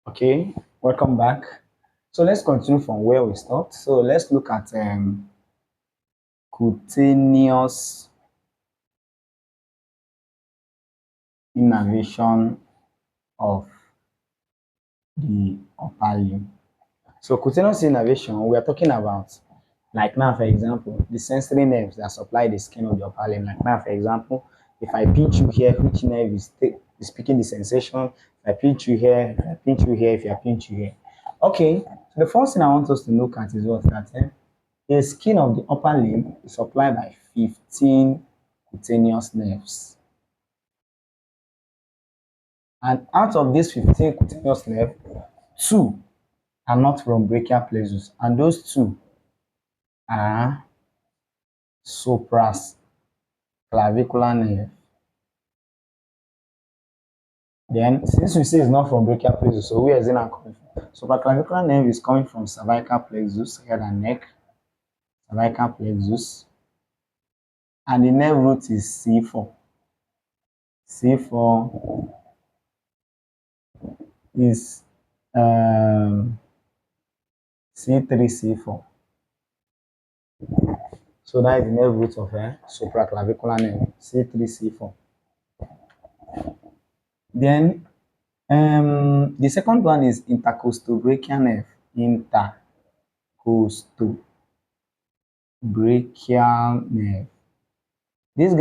Okay, welcome back. So let's continue from where we stopped. So let's look at cutaneous innervation of the upper limb. So cutaneous innervation, we are talking about, like now, for example, the sensory nerves that supply the skin of the upper limb. Like now, for example, if I pinch you here, which nerve is picking the sensation? If I pinch you here, if I pinch you here, if I pinch you here. Okay, so the first thing I want us to look at is what that the skin of the upper limb is supplied by 15 cutaneous nerves. And out of these 15 cutaneous nerves, two are not from brachial plexus, and those two are supraclavicular nerve. Then, since we say it's not from brachial plexus, so where is it now coming from? Supraclavicular nerve is coming from cervical plexus, head and neck, cervical plexus, and the nerve root is C4. C4 is C3, C4. So that is the nerve root of a supraclavicular nerve, C3, C4. Then the second one is intercostobrachial nerve, intercostobrachial nerve. This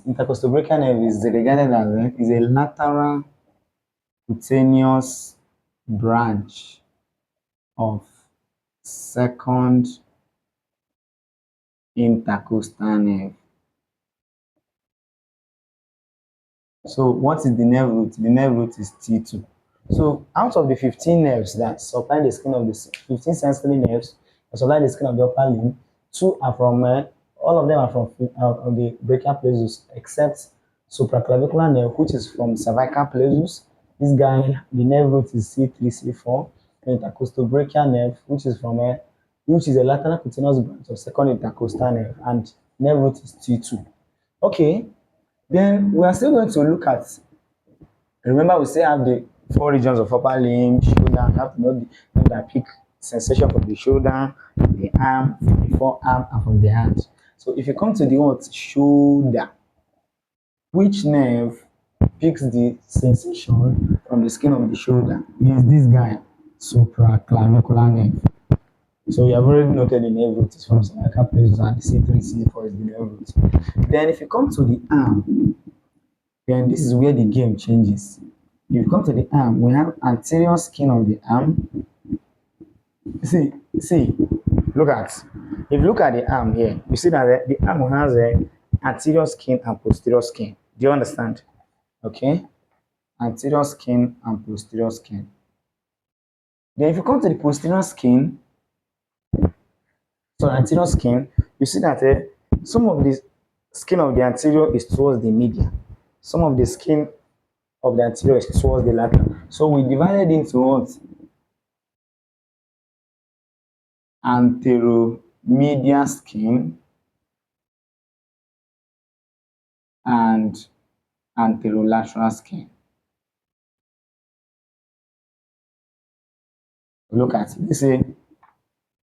intercostobrachial nerve is regarded as is a lateral cutaneous branch of second intercostal nerve. So what is the nerve root? The nerve root is T2. So out of the 15 nerves that supply the skin of the 15 sensory nerves that supply the skin of the upper limb, two are from all of them are from the brachial plexus except supraclavicular nerve, which is from cervical plexus. This guy, the nerve root is C3, C4. Intercostobrachial nerve, which is a lateral cutaneous branch of second intercostal nerve, and nerve root is T2. Okay, then we are still going to look at, remember we still have the four regions of upper limb, shoulder. You have to know the peak sensation from the shoulder, from the arm, from the forearm, and from the hand. So if you come to the what shoulder, which nerve picks the sensation from the skin of the shoulder? Is this guy, supraclavicular nerve. So you have already noted the nerve root is from cervical plexus and the C3, C4 is the nerve root. Then if you come to the arm, then this is where the game changes. If you come to the arm, we have anterior skin of the arm. See, look at. If you look at the arm here, you see that the arm has a anterior skin and posterior skin. Do you understand? Okay, anterior skin and posterior skin. Then if you come to the posterior skin, so anterior skin, you see that some of the skin of the anterior is towards the median. Some of the skin of the anterior is towards the lateral. So we divided into what? Anteromedial skin and anterolateral skin. Look at it. Let's say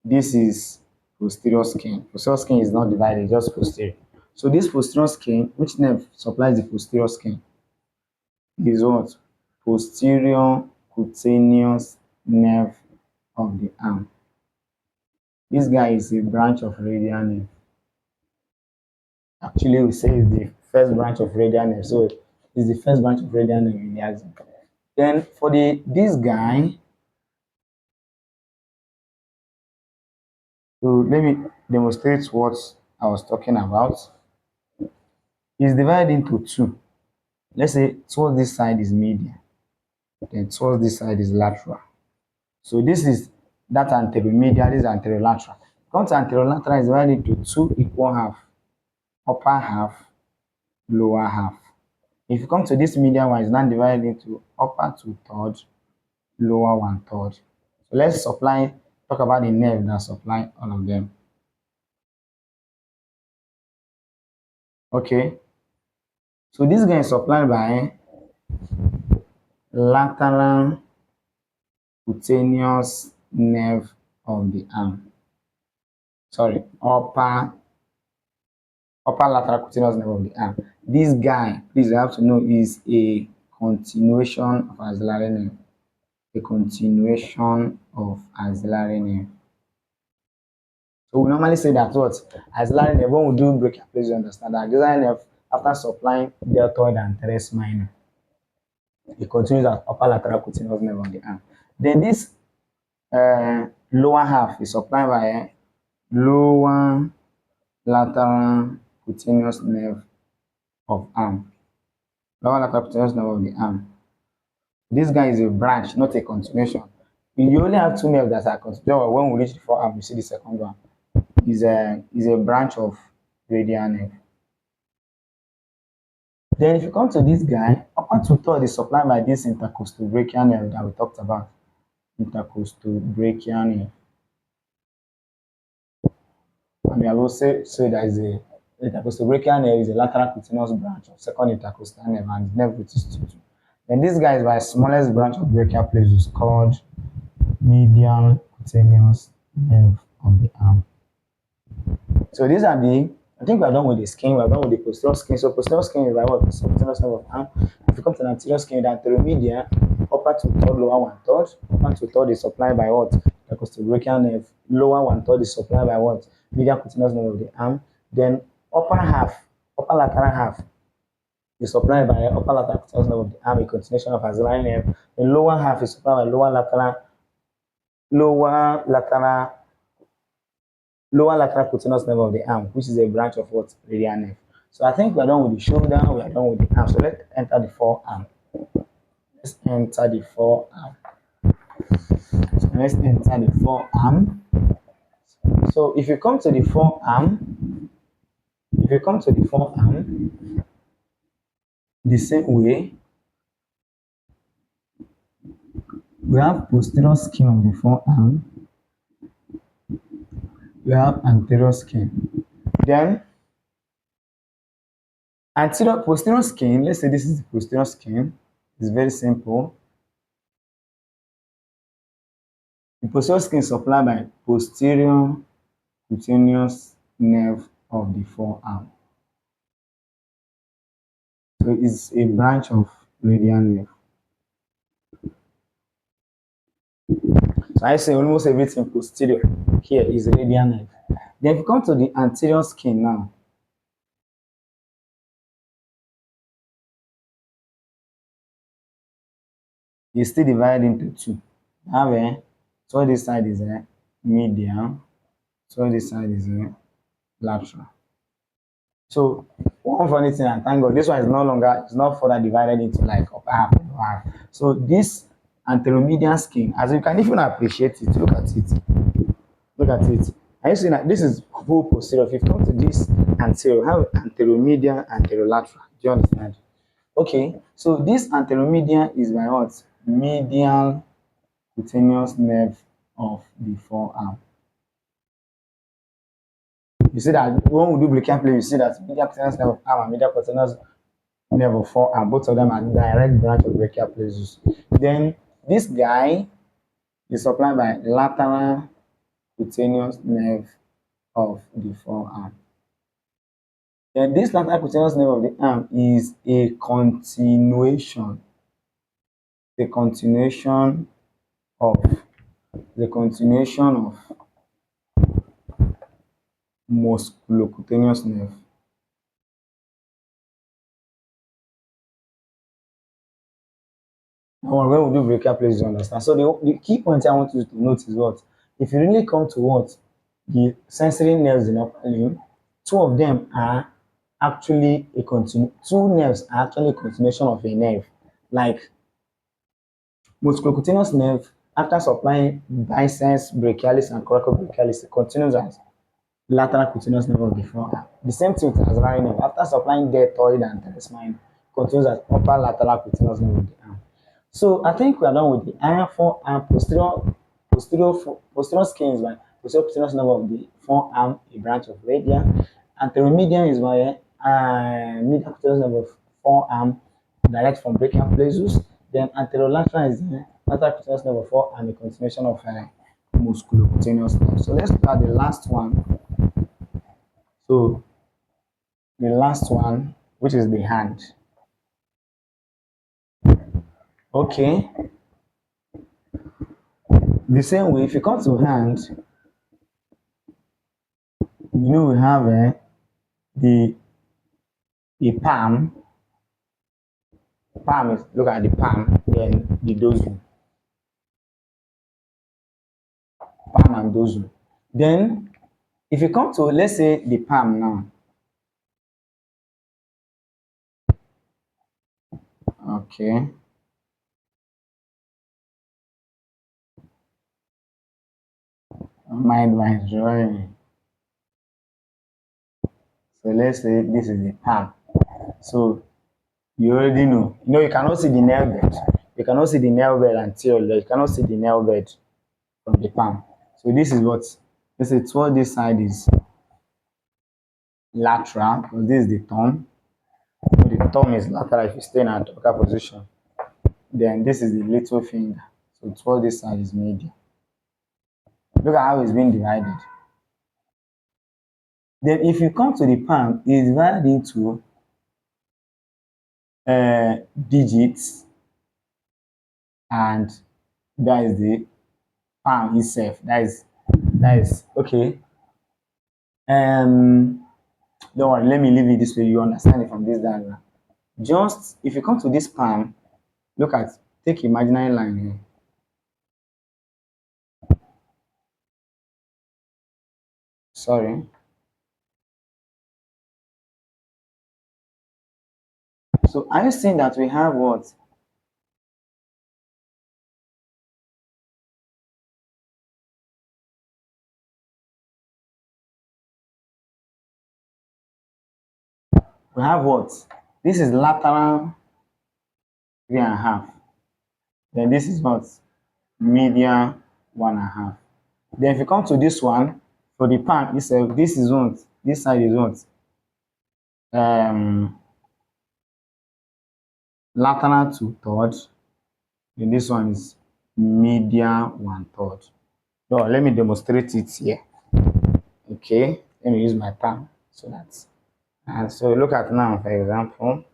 this is posterior skin. Posterior skin is not divided, just posterior. So this posterior skin, which nerve supplies the posterior skin? Is what? Posterior cutaneous nerve of the arm. This guy is a branch of radial nerve. Actually, we say it's the first branch of radial nerve. So it's the first branch of radial nerve in the axon. Then for this guy, so let me demonstrate what I was talking about. It's divided into two. Let's say towards this side is medial, then towards this side is lateral. So this is that anteromedial, this is anterolateral. Come to anterolateral is divided into two equal half, upper half, lower half. If you come to this medial one, it's now divided into upper 2/3, lower 1/3. So let's talk about the nerve that supply all of them. Okay, so this guy is supplied by lateral cutaneous nerve of the arm. Sorry, upper lateral cutaneous nerve of the arm. This guy, please you have to know, is a continuation of axillary nerve. A continuation of axillary nerve. So we normally say that what axillary nerve, when we do brachial plexus, you understand that axillary nerve after supplying deltoid and teres minor, it continues as upper lateral cutaneous nerve on the arm. Then this lower half is supplied by lower lateral cutaneous nerve of arm. Lower lateral cutaneous nerve of the arm. This guy is a branch, not a continuation. You only have two nerves that are continuation. When we reach the forearm, you see the second one is a branch of radial nerve. Then if you come to this guy, upper to third is supplied by this intercostal brachial nerve that we talked about. Intercostal brachial nerve. I mean, I will say that is a intercostal brachial nerve is a lateral cutaneous branch of second intercostal nerve and nerve root is 2. Then this guy is my smallest branch of brachial plexus called medial cutaneous nerve of the arm. So these are I think we are done with the skin, we are done with the posterior skin. So posterior skin is by what? Cutaneous nerve of the arm. If you come to the anterior skin, the anteromedian, upper to third, lower one third. Upper to third is supplied by what? Intercostal brachial nerve. Lower one third is supplied by what? Medial cutaneous nerve of the arm. Then upper lateral half is supplied by upper lateral cutaneous nerve of the arm, a continuation of axillary nerve. The lower half is supplied by lower lateral cutaneous nerve of the arm, which is a branch of what? Radial nerve. So I think we are done with the shoulder, we are done with the arm. So let's enter the forearm. Let's enter the forearm. So if you come to the forearm, the same way, we have posterior skin of the forearm, we have anterior skin. Then posterior skin, let's say this is the posterior skin. It's very simple. The posterior skin is supplied by posterior cutaneous nerve of the forearm. So it's a branch of radial nerve. So I say almost everything posterior here is radial nerve. Then if you come to the anterior skin now, it's still divided into two. So this side is medial, so this side is lateral. So one funny thing, and thank God, this one is it's not further divided into like upper half and lower half. So this anteromedian skin, as you can even appreciate it, look at it. Look at it. Are you seeing that this is full posterior? If you come to this anterior, have anteromedian, anterolateral. Do you understand? Okay, so this anteromedian is by what? Medial cutaneous nerve of the forearm. You see that when we do brachial play, you see that medial cutaneous nerve of arm and medial cutaneous nerve of forearm, both of them are direct branch of brachial plexus. Then this guy is supplied by lateral cutaneous nerve of the forearm. Then this lateral cutaneous nerve of the arm is a continuation. The continuation of musculocutaneous nerve. Now, when we do brachial plexus, you understand. So the key point I want you to note is what? If you really come to what? The sensory nerves in upper limb, two of them are actually two nerves are actually a continuation of a nerve. Like musculocutaneous nerve, after supplying biceps brachialis and coracobrachialis, it continues as lateral cutaneous nerve of the forearm. The same thing with axillary nerve. After supplying deltoid and teres minor, continues as upper lateral cutaneous nerve of the arm. So I think we are done with the iron forearm posterior skin is by posterior cutaneous nerve of the forearm, a branch of radial. Anteromedian is by medial cutaneous nerve of forearm, direct from brachial plexus. Then anterolateral is lateral cutaneous nerve of 4, and the continuation of musculocutaneous nerve. So let's look at the last one. So the last one, which is the hand. Okay, the same way, if you come to hand, we have the palm. Palm is, look at the palm, then the dorsum. Palm and dorsum. Then, if you come to, let's say, the palm now. Okay. Mind my drawing. So let's say this is the palm. So you already know. You cannot see the nail bed. You cannot see the nail bed anteriorly. You cannot see the nail bed from the palm. So this is what, let's say toward this side is lateral, because this is the thumb. So the thumb is lateral if you stay in a anatomical position. Then this is the little finger. So toward this side is medial. Look at how it's being divided. Then if you come to the palm, it's divided into digits, and that is the palm itself. That is okay. Don't worry, let me leave it this way. You understand it from this diagram. Just if you come to this palm, look at, take imaginary line here. Sorry. So are you seeing that we have what? We have what? This is lateral 3.5. Then this is what? Medial 1.5. Then if you come to this one, for the palm itself, this is what? This side is what? Lateral 2/3. Then this one is medial 1/3. So let me demonstrate it here. Okay, let me use my palm so that. And so look at now, for example.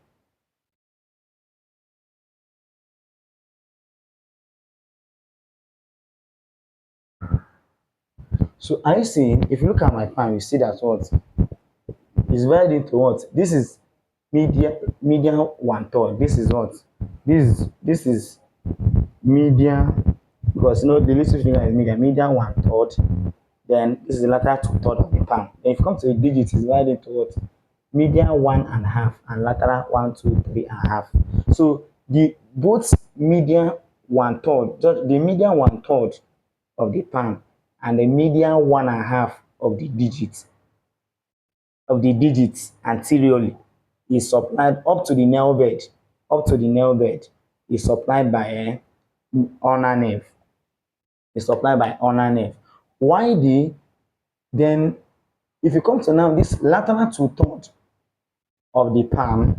So are you seeing, if you look at my palm, you see that what is divided into what? This is medial 1/3. This is what? This is medial, because the little finger is medial 1/3. Then this is the lateral 2/3 of the palm. Then if you come to the digit, it's divided into what? Medial 1.5 and lateral 1, 2, 3.5. So the both medial 1/3, just the medial 1/3 of the palm and the medial 1.5 of the digits anteriorly is supplied up to the nail bed. Is supplied by ulnar nerve. Is supplied by ulnar nerve. Why then if you come to now this lateral 2/3 of the palm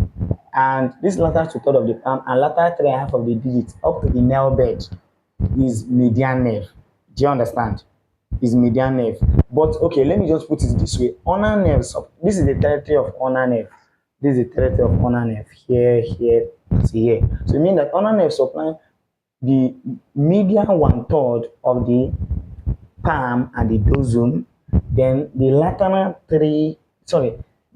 and this lateral 2/3 of the palm and lateral 3.5 of the digits up to the nail bed is median nerve. Do you understand? Is median nerve. But okay, let me just put it this way. Ulnar nerve, this is the territory of ulnar nerve. This is the territory of ulnar nerve. Here, to here. So it means that ulnar nerve supply the medial 1/3 of the palm and the dorsum, then the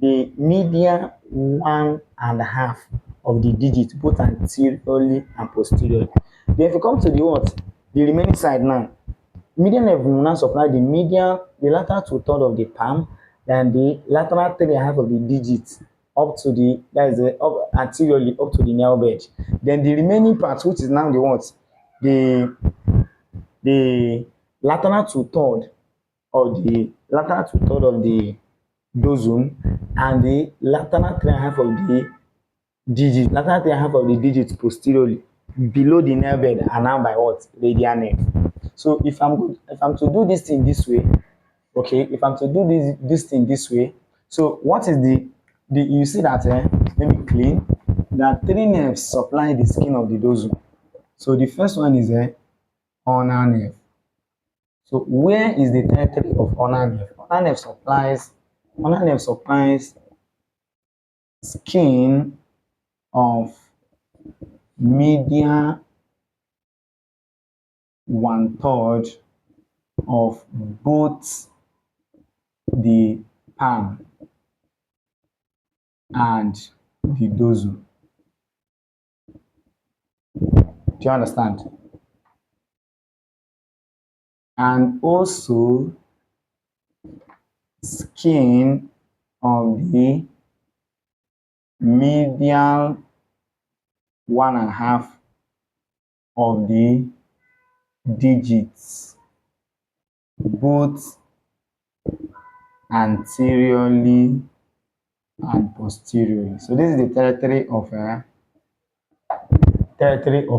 the medial 1.5 of the digit, both anteriorly and posteriorly. Then if you come to the what? The remaining side now, medial nerve will now supply the lateral 2/3 of the palm and the lateral 3.5 of the digits up to the, that is up anteriorly up to the nail bed. Then the remaining part, which is now the what? The lateral 2/3 of the dorsum and the lateral 3.5 of the digits posteriorly below the nail bed are now by what? Radial nerve. So if I'm to do this thing this way, okay, if I'm to do this thing this way, so what is the you see that let me clean that 3 nerves supply the skin of the dorsum. So the first one is a ulnar nerve. So where is the territory of ulnar nerve? Ulnar nerve supplies skin of median one third of both the palm and the dorsum. Do you understand? And also skin of the medial 1.5 of the digits, both anteriorly and posteriorly. So this is the territory of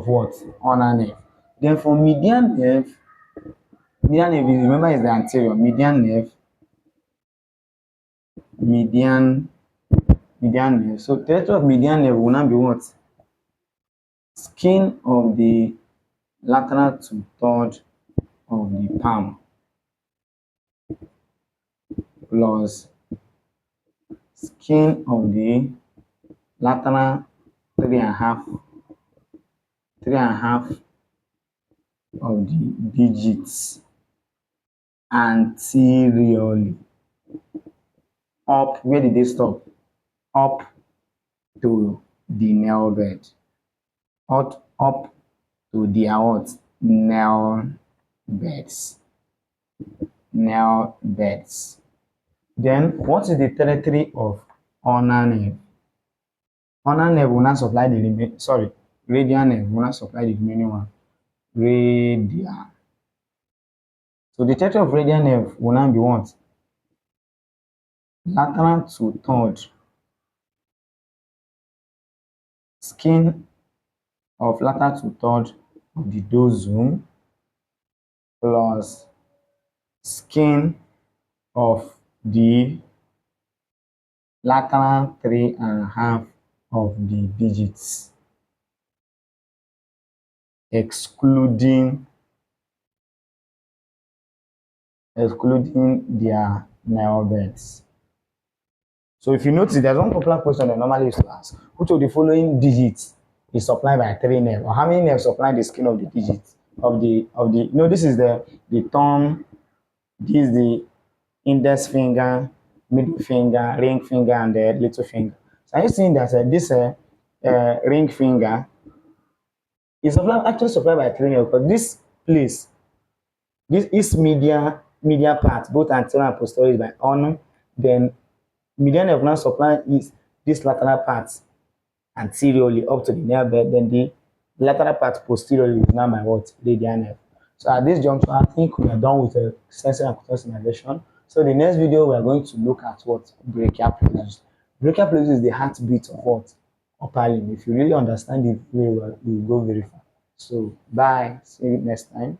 what? Ulnar nerve. Then for median nerve is, remember, is the anterior. Median nerve. So territory of median nerve will now be what? Skin of the lateral two-third of the palm plus skin of the lateral three and a half of the digits anteriorly. Up, where did they stop? Up to the nail bed. Up to their what? Nail beds. Then what is the territory of ulnar nerve? Ulnar nerve will not supply the remaining, sorry, radial nerve will not supply the remaining one. Radial. So the territory of radial nerve will now be what? Lateral two-third. Skin of lateral two-third of the dorsum plus skin of the lateral 3.5 of the digits, excluding their nail beds. So if you notice, there's one popular question that normally used to ask: which of the following digits is supplied by 3 nerves, or how many nerves supply the skin of the digits this is the thumb, this is the index finger, middle finger, ring finger, and the little finger. So are you seeing that this ring finger is actually supplied by 3 nerves? Because this place, this is media part, both anterior and posterior, is by ulnar. Then median nerve now supply is this lateral part anteriorly up to the nail bed. Then the lateral part posteriorly is now by what? Radial nerve. So at this juncture, I think we are done with the sensory and cutaneous innervation. So the next video we are going to look at what? Brachial plexus. Brachial plexus is the heartbeat of what? Upper limb. If you really understand it very well, you will go very far. So bye. See you next time.